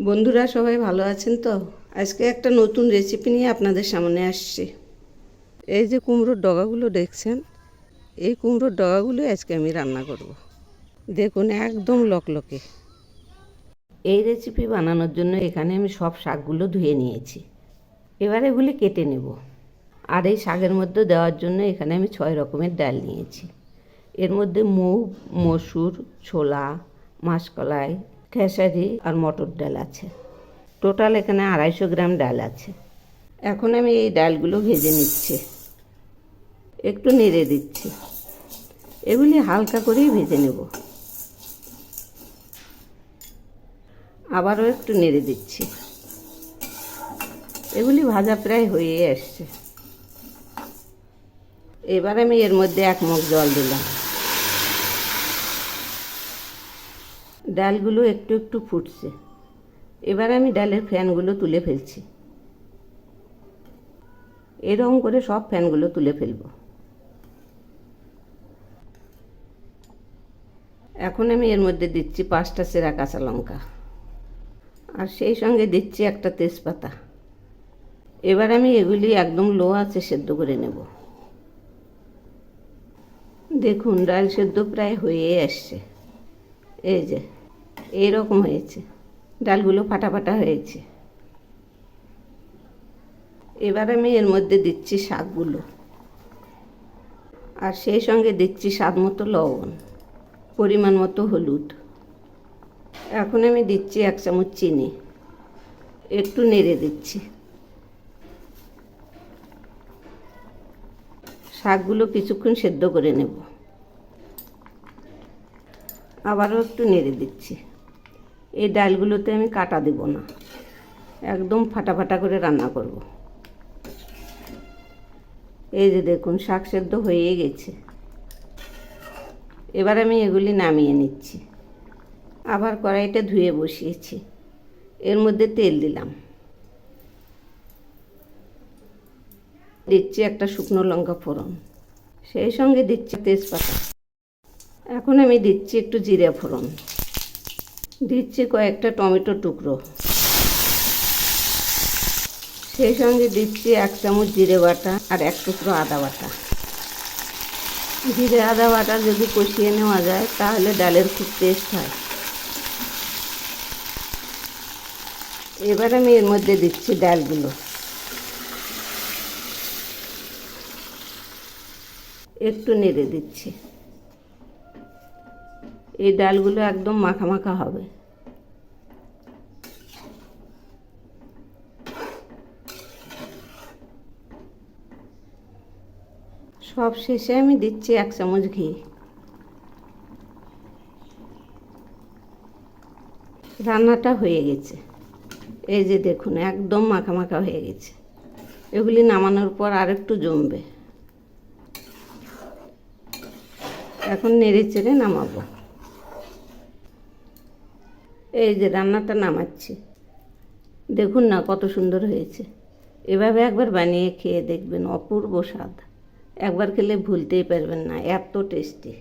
বন্ধুরা সবাই ভালো আছেন তো? আজকে একটা নতুন রেসিপি নিয়ে আপনাদের সামনে আসছি। এই যে কুমড়োর ডগাগুলো দেখছেন, এই কুমড়োর ডগাগুলো আজকে আমি রান্না করব। দেখুন একদম লকলকে। এই রেসিপি বানানোর জন্য এখানে আমি সব শাকগুলো ধুয়ে নিয়েছি। এবার এগুলি কেটে নেব। আর এই শাকের মধ্যে দেওয়ার জন্য এখানে আমি 6 রকমের ডাল নিয়েছি। এর মধ্যে মুগ, মসুর, ছোলা, মাসকলাই, খেসারি আর মটর ডাল আছে। টোটাল এখানে 250 গ্রাম ডাল আছে। এখন আমি এই ডালগুলো ভেজে নিচ্ছি, একটু নেড়ে দিচ্ছি। এগুলি হালকা করেই ভেজে নেব। আবারও একটু নেড়ে দিচ্ছি। এগুলি ভাজা প্রায় হয়ে আসছে। এবার আমি এর মধ্যে 1 মগ জল দিলাম। ডালগুলো একটু একটু ফুটছে। এবার আমি ডালের ফ্যানগুলো তুলে ফেলছি। এরকম করে সব ফ্যানগুলো তুলে ফেলব। এখন আমি এর মধ্যে দিচ্ছি 5টা চেরা কাঁচা লঙ্কা, আর সেই সঙ্গে দিচ্ছি একটা তেজপাতা। এবার আমি এগুলি একদম লো আঁচে সেদ্ধ করে নেব। দেখুন ডাল সেদ্ধ প্রায় হয়ে আসছে। এই যে এইরকম হয়েছে, ডালগুলো ফাটা ফাটা হয়েছে। এবার আমি এর মধ্যে দিচ্ছি শাকগুলো, আর সেই সঙ্গে দিচ্ছি স্বাদ মতো লবণ, পরিমাণ মতো হলুদ। এখন আমি দিচ্ছি 1 চামচ চিনি। একটু নেড়ে দিচ্ছি। শাকগুলো কিছুক্ষণ সেদ্ধ করে নেব। আবারও একটু নেড়ে দিচ্ছি। এই ডালগুলোতে আমি কাটা দেব না, একদম ফাটা ফাটা করে রান্না করব। এই যে দেখুন শাক সেদ্ধ হয়ে গেছে। এবার আমি এগুলি নামিয়ে নিচ্ছি। আবার কড়াইটা ধুয়ে বসিয়েছি। এর মধ্যে তেল দিলাম। দিচ্ছি একটা শুকনো লঙ্কা ফোড়ন, সেই সঙ্গে দিচ্ছি তেজপাতা। এখন আমি দিচ্ছি একটু জিরে ফোড়ন, দিচ্ছি কয়েকটা টমেটোর টুকরো, সেই সঙ্গে দিচ্ছি 1 চামচ জিরে বাটা আর 1 টুকরো আদা বাটা। জিরে আদা বাটা যদি কষিয়ে নেওয়া যায় তাহলে ডালের খুব টেস্ট হয়। এবার আমি এর মধ্যে দিচ্ছি ডালগুলো। একটু নেড়ে দিচ্ছি। এই ডালগুলো একদম মাখা মাখা হবে। সব শেষে আমি দিচ্ছি 1 চামচ ঘি। রান্নাটা হয়ে গেছে। এই যে দেখুন একদম মাখা মাখা হয়ে গেছে। এগুলি নামানোর পর আরেকটু জমবে। এখন নেড়ে চেড়ে নামাবো। এই যে রান্নাটা নামাচ্ছি। দেখুন না কত সুন্দর হয়েছে। এভাবে একবার বানিয়ে খেয়ে দেখবেন, অপূর্ব স্বাদ। একবার খেলে ভুলতেই পারবেন না, এত টেস্টি।